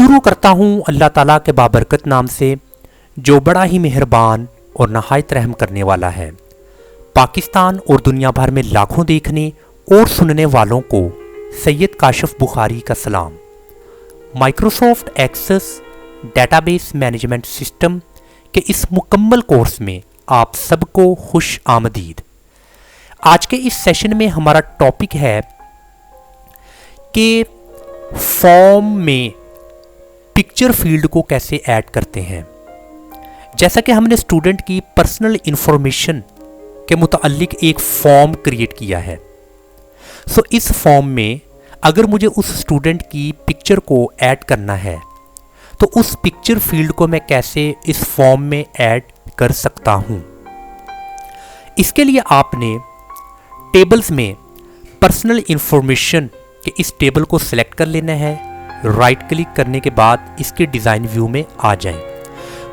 शुरू करता हूँ अल्लाह ताला के बाबरकत नाम से, जो बड़ा ही मेहरबान और नहायत रहम करने वाला है। पाकिस्तान और दुनिया भर में लाखों देखने और सुनने वालों को सैयद काशिफ बुखारी का सलाम। Microsoft Access database management system के इस मुकम्मल कोर्स में आप सबको खुश आमदीद। आज के इस सेशन में हमारा टॉपिक है कि फॉर्म में पिक्चर फील्ड को कैसे ऐड करते हैं। जैसा कि हमने स्टूडेंट की पर्सनल इंफॉर्मेशन के मुतालिक एक फॉर्म क्रिएट किया है, सो इस फॉर्म में अगर मुझे उस स्टूडेंट की पिक्चर को ऐड करना है तो उस पिक्चर फील्ड को मैं कैसे इस फॉर्म में ऐड कर सकता हूं। इसके लिए आपने टेबल्स में पर्सनल इंफॉर्मेशन के इस टेबल को सिलेक्ट कर लेना है। राइट क्लिक करने के बाद इसके डिज़ाइन व्यू में आ जाएं।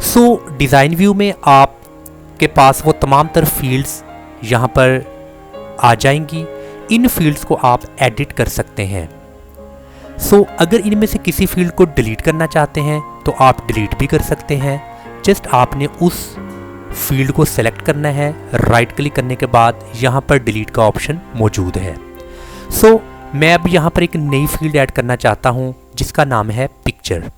सो डिज़ाइन व्यू में आपके पास वो तमाम तर फील्ड्स यहाँ पर आ जाएंगी। इन फील्ड्स को आप एडिट कर सकते हैं। सो अगर इनमें से किसी फील्ड को डिलीट करना चाहते हैं तो आप डिलीट भी कर सकते हैं। जस्ट आपने उस फील्ड को सेलेक्ट करना है। राइट क्लिक करने के बाद यहाँ पर डिलीट का ऑप्शन मौजूद है। सो मैं अब यहाँ पर एक नई फील्ड ऐड करना चाहता हूँ जिसका नाम है पिक्चर।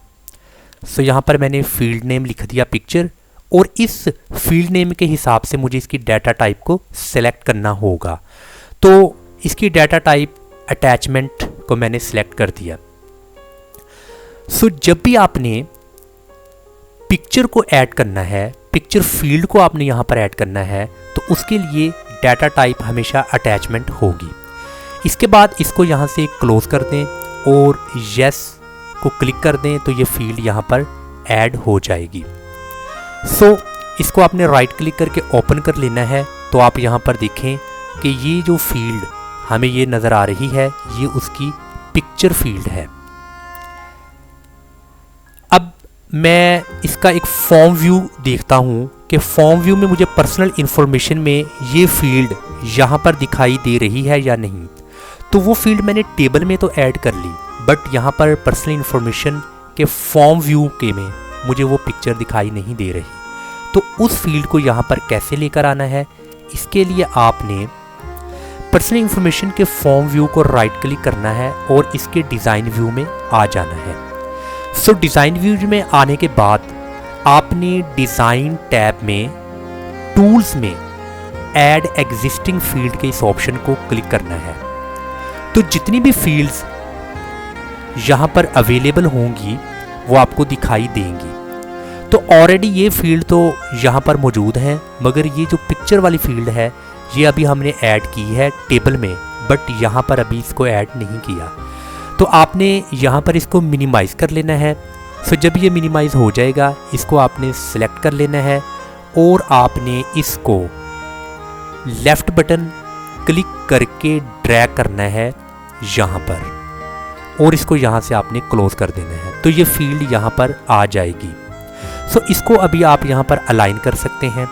सो यहाँ पर मैंने फील्ड नेम लिख दिया पिक्चर, और इस फील्ड नेम के हिसाब से मुझे इसकी डाटा टाइप को सिलेक्ट करना होगा। तो इसकी डाटा टाइप अटैचमेंट को मैंने सिलेक्ट कर दिया। सो जब भी आपने पिक्चर को ऐड करना है, पिक्चर फील्ड को आपने यहाँ पर ऐड करना है, तो उसके लिए डाटा टाइप हमेशा अटैचमेंट होगी। इसके बाद इसको यहाँ से क्लोज कर दें और यस को क्लिक कर दें तो ये फील्ड यहाँ पर ऐड हो जाएगी। सो इसको आपने राइट क्लिक करके ओपन कर लेना है। तो आप यहाँ पर देखें कि ये जो फील्ड हमें ये नज़र आ रही है, ये उसकी पिक्चर फील्ड है। अब मैं इसका एक फॉर्म व्यू देखता हूँ कि फॉर्म व्यू में मुझे पर्सनल इंफॉर्मेशन में ये फील्ड यहाँ पर दिखाई दे रही है या नहीं। तो वो फील्ड मैंने टेबल में तो ऐड कर ली, बट यहाँ पर पर्सनल इंफॉर्मेशन के फॉर्म व्यू के में मुझे वो पिक्चर दिखाई नहीं दे रही। तो उस फील्ड को यहाँ पर कैसे लेकर आना है, इसके लिए आपने पर्सनल इंफॉर्मेशन के फॉर्म व्यू को राइट क्लिक करना है और इसके डिज़ाइन व्यू में आ जाना है। सो डिज़ाइन व्यू में आने के बाद आपने डिज़ाइन टैब में टूल्स में ऐड एग्जिस्टिंग फील्ड के इस ऑप्शन को क्लिक करना है। तो जितनी भी फील्ड्स यहाँ पर अवेलेबल होंगी वो आपको दिखाई देंगी। तो ऑलरेडी ये फील्ड तो यहाँ पर मौजूद हैं, मगर ये जो पिक्चर वाली फील्ड है ये अभी हमने ऐड की है टेबल में, बट यहाँ पर अभी इसको ऐड नहीं किया। तो आपने यहाँ पर इसको मिनिमाइज़ कर लेना है। सो जब ये मिनिमाइज़ हो जाएगा इसको आपने सेलेक्ट कर लेना है और आपने इसको लेफ़्ट बटन क्लिक करके ड्रैग करना है यहाँ पर, और इसको यहाँ से आपने क्लोज कर देना है। तो ये फील्ड यहाँ पर आ जाएगी। सो इसको अभी आप यहाँ पर अलाइन कर सकते हैं।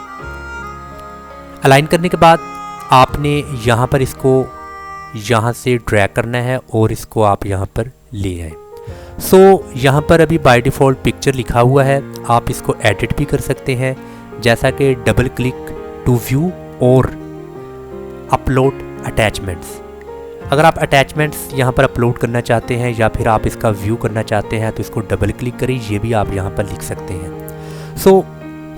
अलाइन करने के बाद आपने यहाँ पर इसको यहाँ से ड्रैग करना है और इसको आप यहाँ पर ले आए। सो यहाँ पर अभी बाय डिफ़ॉल्ट पिक्चर लिखा हुआ है, आप इसको एडिट भी कर सकते हैं, जैसा कि डबल क्लिक टू व्यू और अपलोड अटैचमेंट्स। अगर आप अटैचमेंट्स यहाँ पर अपलोड करना चाहते हैं या फिर आप इसका व्यू करना चाहते हैं तो इसको डबल क्लिक करें, ये भी आप यहाँ पर लिख सकते हैं। सो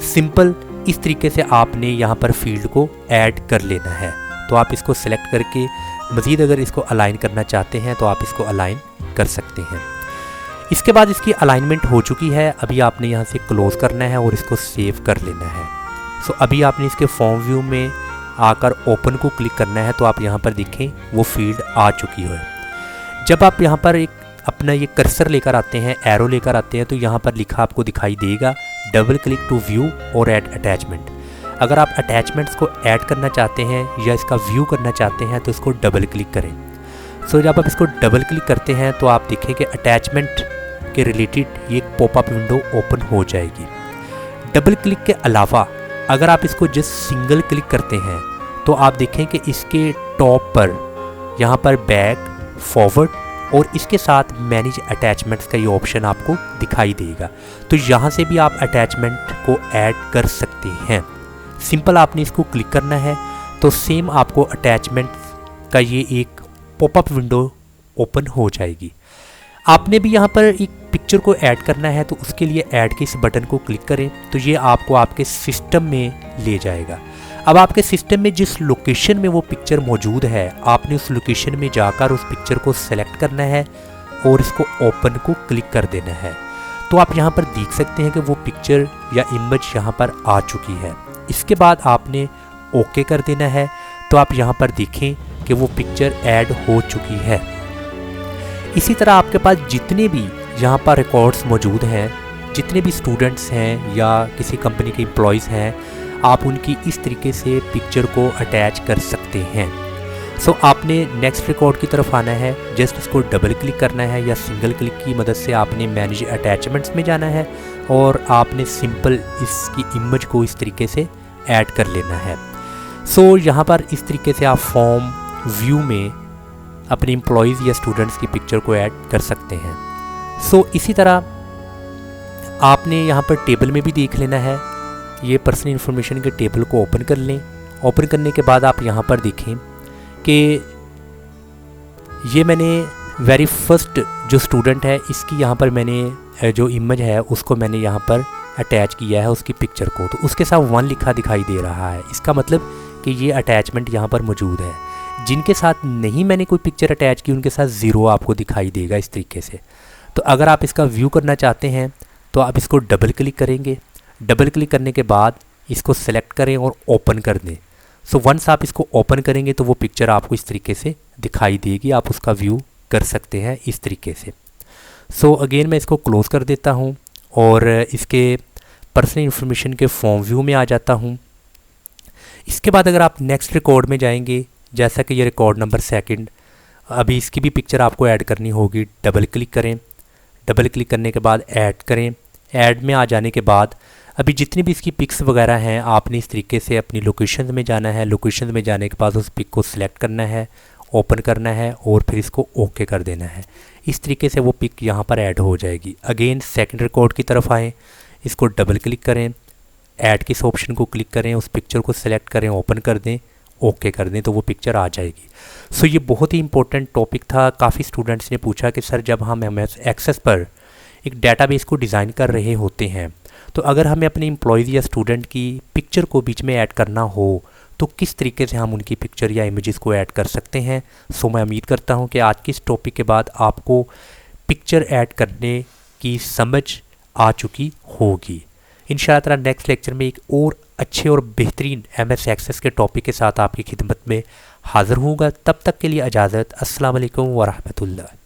सिंपल इस तरीके से आपने यहाँ पर फील्ड को ऐड कर लेना है। तो आप इसको सेलेक्ट करके मज़ीद अगर इसको अलाइन करना चाहते हैं तो आप इसको अलाइन कर सकते हैं। इसके बाद इसकी अलाइनमेंट हो चुकी है। अभी आपने यहाँ से क्लोज करना है और इसको सेव कर लेना है। सो अभी आपने इसके फॉर्म व्यू में आकर ओपन को क्लिक करना है। तो आप यहाँ पर देखें वो फील्ड आ चुकी है। जब आप यहाँ पर एक अपना ये कर्सर लेकर आते हैं, एरो लेकर आते हैं, तो यहाँ पर लिखा आपको दिखाई देगा डबल क्लिक टू व्यू और ऐड अटैचमेंट। अगर आप अटैचमेंट्स को ऐड करना चाहते हैं या इसका व्यू करना चाहते हैं तो इसको डबल क्लिक करें। सो जब आप इसको डबल क्लिक करते हैं तो आप देखें कि अटैचमेंट के रिलेटेड ये पॉपअप विंडो ओपन हो जाएगी। डबल क्लिक के अलावा अगर आप इसको जस्ट सिंगल क्लिक करते हैं तो आप देखें कि इसके टॉप पर यहाँ पर बैक, फॉरवर्ड, और इसके साथ मैनेज अटैचमेंट्स का ये ऑप्शन आपको दिखाई देगा। तो यहाँ से भी आप अटैचमेंट को ऐड कर सकते हैं। सिंपल आपने इसको क्लिक करना है तो सेम आपको अटैचमेंट का ये एक पॉपअप विंडो ओपन हो जाएगी। आपने भी यहाँ पर एक पिक्चर को ऐड करना है तो उसके लिए ऐड के इस बटन को क्लिक करें तो ये आपको आपके सिस्टम में ले जाएगा। अब आपके सिस्टम में जिस लोकेशन में वो पिक्चर मौजूद है आपने उस लोकेशन में जाकर उस पिक्चर को सेलेक्ट करना है और इसको ओपन को क्लिक कर देना है। तो आप यहाँ पर देख सकते हैं कि वो पिक्चर या इमेज यहाँ पर आ चुकी है। इसके बाद आपने ओके कर देना है तो आप यहाँ पर देखें कि वो पिक्चर ऐड हो चुकी है। इसी तरह आपके पास जितने भी यहाँ पर रिकॉर्ड्स मौजूद हैं, जितने भी स्टूडेंट्स हैं या किसी कंपनी के एम्प्लॉयज़ हैं, आप उनकी इस तरीके से पिक्चर को अटैच कर सकते हैं। सो आपने नेक्स्ट रिकॉर्ड की तरफ आना है, जस्ट इसको डबल क्लिक करना है या सिंगल क्लिक की मदद से आपने मैनेज अटैचमेंट्स में जाना है और आपने सिंपल इसकी इमेज को इस तरीके से ऐड कर लेना है। सो यहाँ पर इस तरीके से आप फॉर्म व्यू में अपने एम्प्लॉयज़ या स्टूडेंट्स की पिक्चर को ऐड कर सकते हैं। सो इसी तरह आपने यहाँ पर टेबल में भी देख लेना है। ये पर्सनल इन्फॉर्मेशन के टेबल को ओपन कर लें। ओपन करने के बाद आप यहाँ पर देखें कि ये मैंने वेरी फर्स्ट जो स्टूडेंट है इसकी यहाँ पर मैंने जो इमेज है उसको मैंने यहाँ पर अटैच किया है उसकी पिक्चर को, तो उसके साथ 1 लिखा दिखाई दे रहा है। इसका मतलब कि ये अटैचमेंट यहाँ पर मौजूद है। जिनके साथ नहीं मैंने कोई पिक्चर अटैच की उनके साथ 0 आपको दिखाई देगा इस तरीके से। तो अगर आप इसका व्यू करना चाहते हैं तो आप इसको डबल क्लिक करेंगे। डबल क्लिक करने के बाद इसको सेलेक्ट करें और ओपन कर दें। सो वंस आप इसको ओपन करेंगे तो वो पिक्चर आपको इस तरीके से दिखाई देगी। आप उसका व्यू कर सकते हैं इस तरीके से। सो अगेन मैं इसको क्लोज़ कर देता हूँ और इसके पर्सनल इन्फॉर्मेशन के फॉर्म व्यू में आ जाता हूँ। इसके बाद अगर आप नेक्स्ट रिकॉर्ड में जाएंगे, जैसा कि ये रिकॉर्ड नंबर 2, अभी इसकी भी पिक्चर आपको ऐड करनी होगी। डबल क्लिक करें। डबल क्लिक करने के बाद ऐड करें। ऐड में आ जाने के बाद अभी जितनी भी इसकी पिक्स वगैरह हैं आपने इस तरीके से अपनी लोकेशन में जाना है। लोकेशन में जाने के बाद उस पिक को सिलेक्ट करना है, ओपन करना है और फिर इसको ओके कर देना है। इस तरीके से वो पिक यहाँ पर ऐड हो जाएगी। अगेन सेकंड रिकॉर्ड की तरफ आएँ, इसको डबल क्लिक करें, ऐड के इस ऑप्शन को क्लिक करें, उस पिक्चर को सिलेक्ट करें, ओपन कर दें, ओके कर दें तो वो पिक्चर आ जाएगी। सो ये बहुत ही इंपॉर्टेंट टॉपिक था। काफ़ी स्टूडेंट्स ने पूछा कि सर जब हम MS एक्सेस पर एक डेटाबेस को डिज़ाइन कर रहे होते हैं तो अगर हमें अपने एम्प्लॉयज़ या स्टूडेंट की पिक्चर को बीच में ऐड करना हो तो किस तरीके से हम उनकी पिक्चर या इमेजेस को ऐड कर सकते हैं। सो मैं उम्मीद करता हूं कि आज की इस टॉपिक के बाद आपको पिक्चर ऐड करने की समझ आ चुकी होगी। इंशाअल्लाह ताला नेक्स्ट लेक्चर में एक और अच्छे और बेहतरीन MS एक्सेस के टॉपिक के साथ आपकी खिदमत में हाज़िर होऊंगा। तब तक के लिए इजाज़त। अस्सलाम वालेकुम व रहमतुल्लाह।